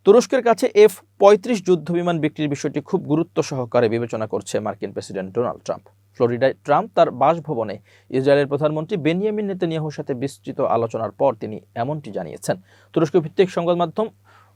তুরস্কের কাছে F-35 যুদ্ধবিমান বিক্রির বিষয়টি খুব গুরুত্ব সহকারে বিবেচনা করছে মার্কিন প্রেসিডেন্ট ডোনাল্ড ট্রাম্প। ফ্লোরিডায় ট্রাম্প তার বাসভবনে ইসরায়েলের প্রধানমন্ত্রী বেনিয়ামিন নেতানিয়াহুর সাথে বিস্তৃত আলোচনার পর তিনি এমনটি জানিয়েছেন। তুরস্ক ভিত্তিক সংবাদ মাধ্যম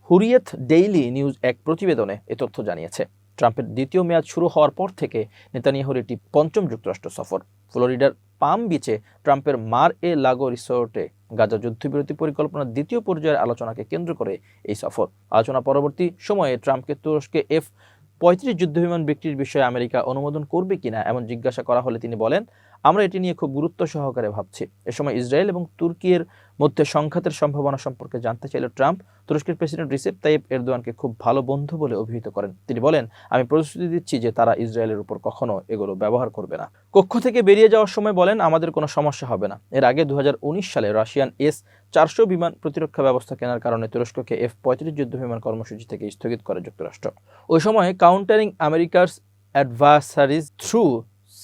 হুরিয়েত ডেইলি নিউজ এক প্রতিবেদনে এ তথ্য জানিয়েছে। ট্রাম্পের দ্বিতীয় মেয়াদ শুরু হওয়ার পর থেকে নেতানিয়াহুর এটি পঞ্চম যুক্তরাষ্ট্র সফর। ফ্লোরিডার পাম বিচে ট্রাম্পের মার-এ-লাগো রিসোর্টে গাজা যুদ্ধবিরতি পরিকল্পনার দ্বিতীয় পর্যায়ের আলোচনাকে কেন্দ্র করে এই সফর। আলোচনা পরবর্তী সময়ে ট্রাম্পকে তুরস্কে F-35 যুদ্ধবিমান বিক্রির বিষয়ে আমেরিকা অনুমোদন করবে কিনা এমন জিজ্ঞাসা করা হলে তিনি বলেন, আমরা এটি নিয়ে খুব গুরুত্ব সহকারে ভাবছি। এ সময় ইসরায়েল এবং তুর্কির মধ্যে সংঘাতের সম্ভাবনা সম্পর্কে জানতে চাইলে ট্রাম্প তুরস্কের প্রেসিডেন্ট রিসেপ তাইয়েপ এরদোয়ানকে খুব ভালো বন্ধু বলে অভিহিত করেন। তিনি বলেন, আমি প্রতিশ্রুতি দিচ্ছি যে তারা ইসরায়েলের উপর কখনো এগুলো ব্যবহার করবে না। কক্ষ থেকে বেরিয়ে যাওয়ার সময় বলেন, আমাদের কোনো সমস্যা হবে না। এর আগে 2019 সালে রাশিয়ান S-400 বিমান প্রতিরক্ষা ব্যবস্থা কেনার কারণে তুরস্ককে F-35 যুদ্ধবিমান কর্মসূচি থেকে স্থগিত করে যুক্তরাষ্ট্র। ওই সময় countering America's adversaries through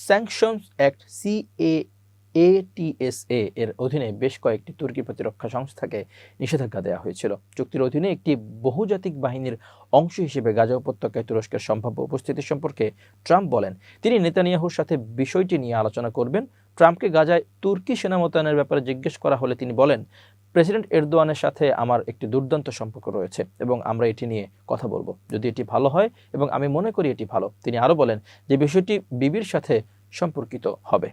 sanctions act CAATSA এর অধীনে বেশ কয়েকটি তুর্কি প্রতিরক্ষা সংস্থাকে নিষেধাজ্ঞা দেওয়া হয়েছিল। চুক্তির অধীনে একটি বহুজাতিক বাহিনীর অংশ হিসেবে গাজা উপত্যকায় তুরস্কের সম্ভাব্য উপস্থিতি সম্পর্কে ট্রাম্প বলেন, তিনি নেতানিয়াহুর সাথে বিষয়টি নিয়ে আলোচনা করবেন। ট্রাম্পকে গাজায় তুর্কি সেনা মোতায়েনের ব্যাপারে জিজ্ঞেস করা হলে তিনি বলেন, প্রেসিডেন্ট এরদোয়ানের সাথে আমার একটি দুর্দান্ত সম্পর্ক রয়েছে এবং আমরা এটি নিয়ে কথা বলবো যদি এটি ভালো হয়, এবং আমি মনে করি এটি ভালো। তিনি আরও বলেন যে বিষয়টি বিবির সাথে সম্পর্কিত হবে।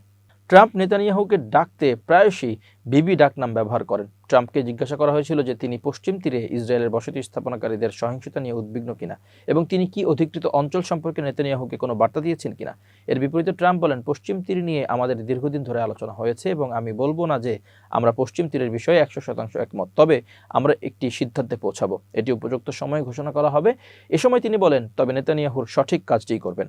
ট্রাম্প নেতানিয়াহুকে ডাকতে প্রায়শই বিবি ডাকনাম ব্যবহার করেন। ট্রাম্পকে জিজ্ঞাসা করা হয়েছিল যে তিনি পশ্চিম তীরে ইসরায়েলের বসতি স্থাপনাকারীদের সহিংসতা নিয়ে উদ্বিগ্ন কিনা এবং তিনি কি অধিকৃত অঞ্চল সম্পর্কে নেতানিয়াহুকে কোনো বার্তা দিয়েছেন কিনা। এর বিপরীতে ট্রাম্প বলেন, পশ্চিম তীর নিয়ে আমাদের দীর্ঘদিন ধরে আলোচনা হয়েছে এবং আমি বলবো না যে আমরা পশ্চিম তীরের বিষয়ে 100% একমত, তবে আমরা একটি সিদ্ধান্তে পৌঁছাবো। এটি উপযুক্ত সময়ে ঘোষণা করা হবে। এ সময় তিনি বলেন, তবে নেতানিয়াহুর সঠিক কাজটিই করবেন।